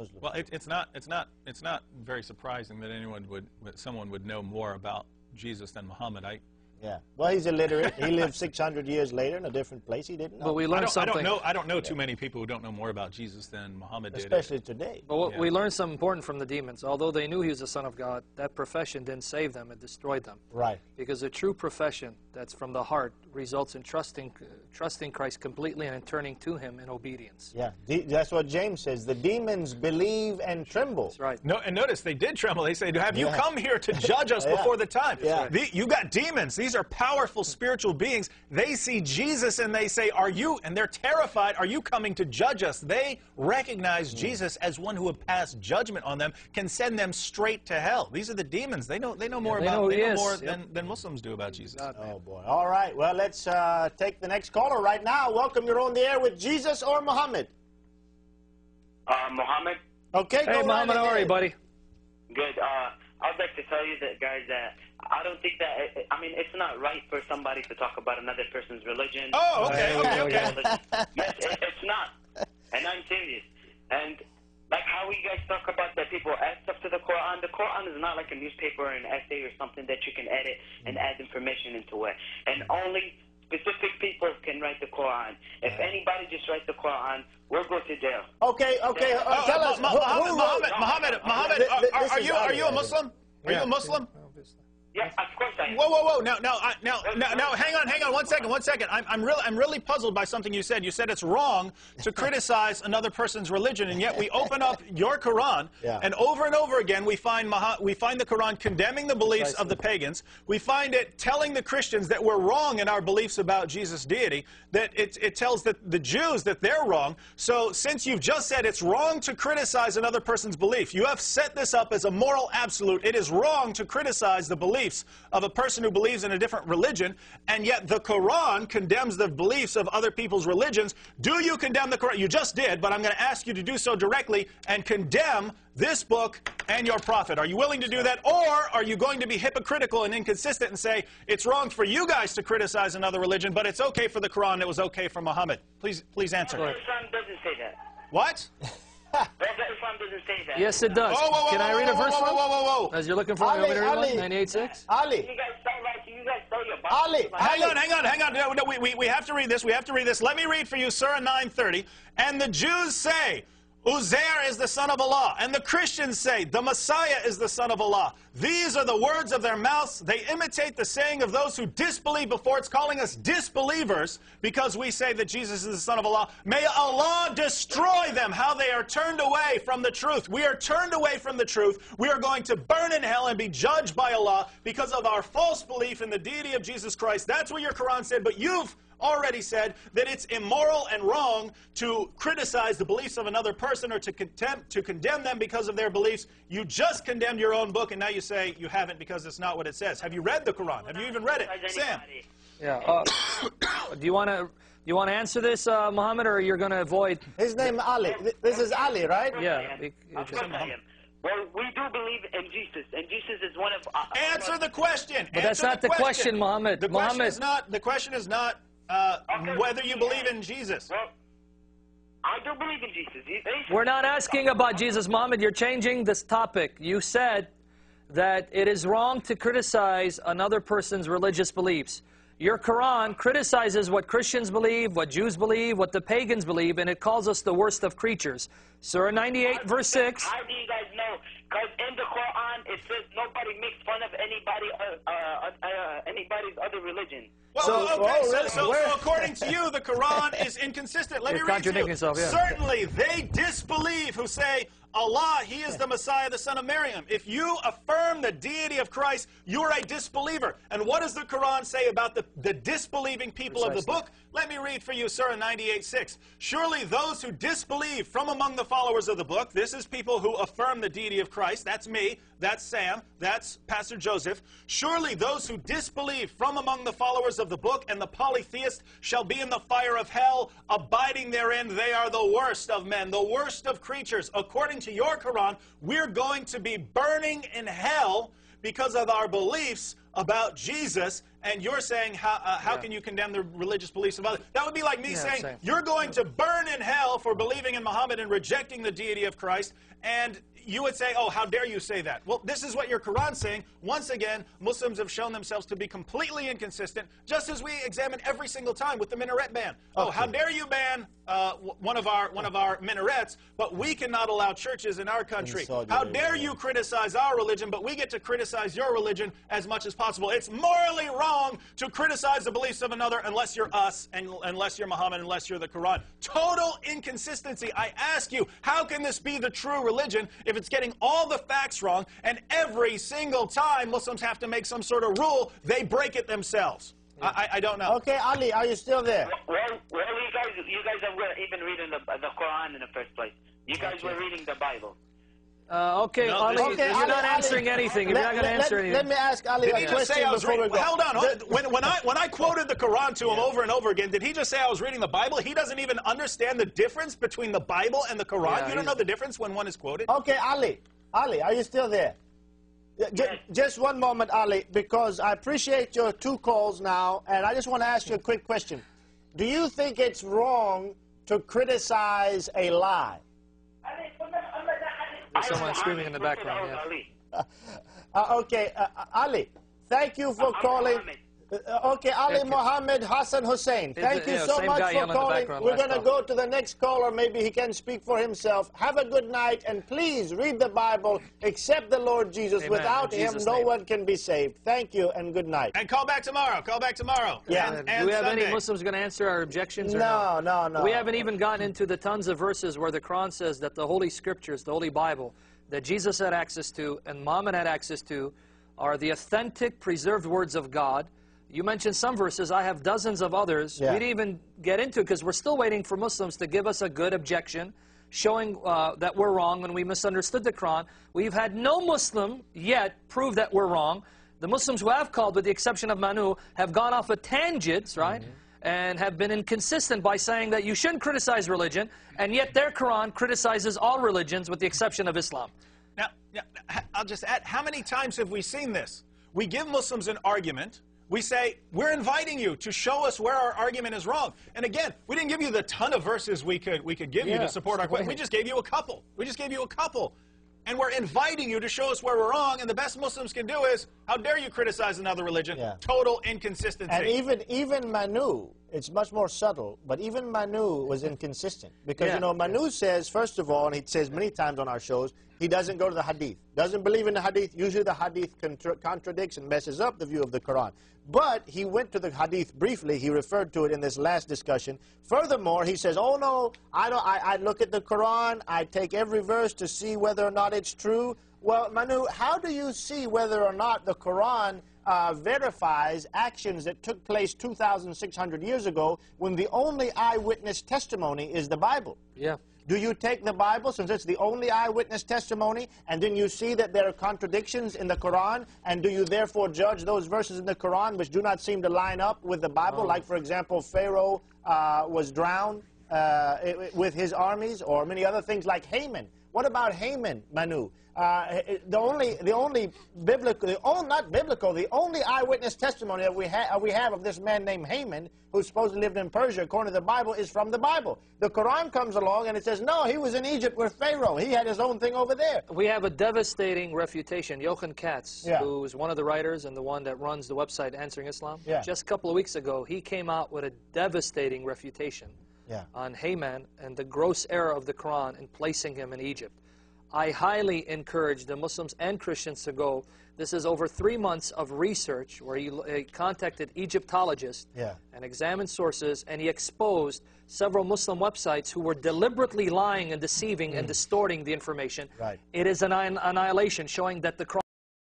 Muslim. Well, it's not very surprising that someone would know more about Jesus than Muhammad. Yeah. Well, he's illiterate. He lived 600 years later in a different place. He didn't know. But we learned something. I don't know too many people who don't know more about Jesus than Muhammad did. Especially today. But we learned something important from the demons. Although they knew he was the Son of God, that profession didn't save them. It destroyed them. Right. Because a true profession that's from the heart results in trusting Christ completely and in turning to him in obedience. Yeah. That's what James says. The demons believe and tremble. That's right. No, and notice they did tremble. They said, have you come here to judge us before the time? Yeah. You got demons. These are powerful spiritual beings. They see Jesus and they say, and they're terrified, are you coming to judge us? They recognize Jesus as one who would pass judgment on them, can send them straight to hell. These are the demons. They know more than Muslims do about Jesus. Oh, boy. All right. Well, let's take the next caller right now. Welcome. You're on the air with Jesus or Muhammad? Muhammad. Okay, hey, Muhammad, how are you, buddy? Good. I'd like to tell you that, guys, that I don't think that, it's not right for somebody to talk about another person's religion. Oh, okay. Yes, it's not. And I'm serious. And like how you guys talk about that people add stuff to the Qur'an is not like a newspaper or an essay or something that you can edit and add information into it. And only specific people can write the Qur'an. If anybody just writes the Qur'an, we'll go to jail. Okay. Tell us, Muhammad, are you a Muslim? Are you a Muslim? Yeah, of course I am. Whoa! Now, hang on, one second. I'm really puzzled by something you said. You said it's wrong to criticize another person's religion, and yet we open up your Quran, and over again we find the Quran condemning the beliefs of the pagans. We find it telling the Christians that we're wrong in our beliefs about Jesus' deity. That it tells the Jews that they're wrong. So since you've just said it's wrong to criticize another person's belief, you have set this up as a moral absolute. It is wrong to criticize the beliefs of a person who believes in a different religion, and yet the Quran condemns the beliefs of other people's religions. Do you condemn the Quran? You just did, but I'm going to ask you to do so directly and condemn this book and your prophet. Are you willing to do that, or are you going to be hypocritical and inconsistent and say it's wrong for you guys to criticize another religion, but it's okay for the Quran, it was okay for Muhammad? Please answer. Islam doesn't say that. What? Islam doesn't say that. Yes, it does. Can I read a verse from Whoa. As you're looking for it, 98.6? Ali. You guys tell your Bible. Ali. Hang on. No, we have to read this. Let me read for you Surah 9:30. And the Jews say, Uzair is the son of Allah. And the Christians say, the Messiah is the son of Allah. These are the words of their mouths. They imitate the saying of those who disbelieve before. It's calling us disbelievers because we say that Jesus is the son of Allah. May Allah destroy them, how they are turned away from the truth. We are turned away from the truth. We are going to burn in hell and be judged by Allah because of our false belief in the deity of Jesus Christ. That's what your Quran said, but you've already said that it's immoral and wrong to criticize the beliefs of another person or to condemn them because of their beliefs. You just condemned your own book, and now you say you haven't because it's not what it says. Have you read the Quran? Have you even read it? Sam? Yeah. Do you want to answer this, Muhammad, or you're going to avoid? His name Ali. This is Ali, right? Yeah. Well, we do believe in Jesus, and Jesus is one of... Answer the question. But that's not the question, Muhammad. The question is not whether you believe in Jesus. Well, I do believe in Jesus. We're not asking about Jesus, Muhammad. You're changing this topic. You said that it is wrong to criticize another person's religious beliefs. Your Quran criticizes what Christians believe, what Jews believe, what the pagans believe, and it calls us the worst of creatures. Surah 98, verse 6. How do you guys know? Because in the Quran, it says nobody makes fun of anybody's other religion. Well, so according to you, the Quran is inconsistent. Let me read to you. Certainly, they disbelieve who say, Allah, He is the Messiah, the son of Maryam. If you affirm the deity of Christ, you're a disbeliever. And what does the Quran say about the disbelieving people of the book? Let me read for you Surah 98:6. Surely those who disbelieve from among the followers of the book, this is people who affirm the deity of Christ, that's me, that's Sam, that's Pastor Joseph. Surely those who disbelieve from among the followers of the book and the polytheists shall be in the fire of hell, abiding therein. They are the worst of men, the worst of creatures. According to your Quran, we're going to be burning in hell because of our beliefs about Jesus, and you're saying, how can you condemn the religious beliefs of others? That would be like me saying, you're going to burn in hell for believing in Muhammad and rejecting the deity of Christ, and you would say, oh, how dare you say that? Well, this is what your Quran's saying. Once again, Muslims have shown themselves to be completely inconsistent, just as we examine every single time with the minaret ban. Oh, how dare you ban one of our minarets, but we cannot allow churches in our country. How dare you criticize our religion, but we get to criticize your religion as much as possible. It's morally wrong to criticize the beliefs of another unless you're us, and unless you're Muhammad, unless you're the Quran. Total inconsistency. I ask you, how can this be the true religion if it's getting all the facts wrong, and every single time Muslims have to make some sort of rule, they break it themselves? I don't know. Okay, Ali, are you still there? Well, you guys are even reading the Quran in the first place. You guys were reading the Bible. Okay, No, Ali, okay, you're not answering anything. If you're not going to answer anything. Let me ask Ali a question before we go. Hold on. When I quoted the Quran to him over and over again, did he just say I was reading the Bible? He doesn't even understand the difference between the Bible and the Quran. Yeah, you don't know the difference when one is quoted? Okay, Ali, are you still there? Just one moment, Ali, because I appreciate your 2 calls now, and I just want to ask you a quick question. Do you think it's wrong to criticize a lie? There's someone screaming in the background. Okay, Ali, thank you for calling. Okay, Ali Mohammed Hassan Hussein, thank you so much for calling. We're going to go to the next caller. Maybe he can speak for himself. Have a good night, and please read the Bible. Accept the Lord Jesus. Amen. Without him, no one can be saved. Thank you, and good night. And call back tomorrow. Call back tomorrow. Yeah. And Do we have Sunday. any Muslims going to answer our objections? Or No. We haven't even gotten into the tons of verses where the Quran says that the Holy Scriptures, the Holy Bible, that Jesus had access to and Muhammad had access to, are the authentic, preserved words of God. You mentioned some verses. I have dozens of others. Yeah. We didn't even get into it because we're still waiting for Muslims to give us a good objection, showing that we're wrong when we misunderstood the Quran. We've had no Muslim yet prove that we're wrong. The Muslims who have called, with the exception of Manu, have gone off of tangents, right? And have been inconsistent by saying that you shouldn't criticize religion, and yet their Quran criticizes all religions with the exception of Islam. Now, I'll just add, how many times have we seen this? We give Muslims an argument. We say, we're inviting you to show us where our argument is wrong. And again, we didn't give you the ton of verses we could give you to support our claim. We just gave you a couple. And we're inviting you to show us where we're wrong, and the best Muslims can do is, how dare you criticize another religion? Total inconsistency. And even Manu, it's much more subtle, but even Manu was inconsistent. Because, you know, Manu says, first of all, and he says many times on our shows, he doesn't go to the hadith. Doesn't believe in the hadith. Usually the hadith contradicts and messes up the view of the Quran. But he went to the hadith briefly. He referred to it in this last discussion. Furthermore, he says, oh no, I look at the Quran, I take every verse to see whether or not it's true. Well, Manu, how do you see whether or not the Quran verifies actions that took place 2,600 years ago when the only eyewitness testimony is the Bible? Yeah. Do you take the Bible, since it's the only eyewitness testimony, and then you see that there are contradictions in the Quran, and do you therefore judge those verses in the Quran which do not seem to line up with the Bible? Like, for example, Pharaoh was drowned with his armies, or many other things like Haman. What about Haman, Manu? The only eyewitness testimony that we have of this man named Haman, who supposedly lived in Persia, according to the Bible, is from the Bible. The Quran comes along and it says, no, he was in Egypt with Pharaoh. He had his own thing over there. We have a devastating refutation. Jochen Katz, who is one of the writers and the one that runs the website Answering Islam, just a couple of weeks ago, he came out with a devastating refutation on Haman and the gross error of the Quran in placing him in Egypt. I highly encourage the Muslims and Christians to go. This is over 3 months of research where he contacted Egyptologists and examined sources, and he exposed several Muslim websites who were deliberately lying and deceiving and distorting the information. It is an annihilation, showing that the Quran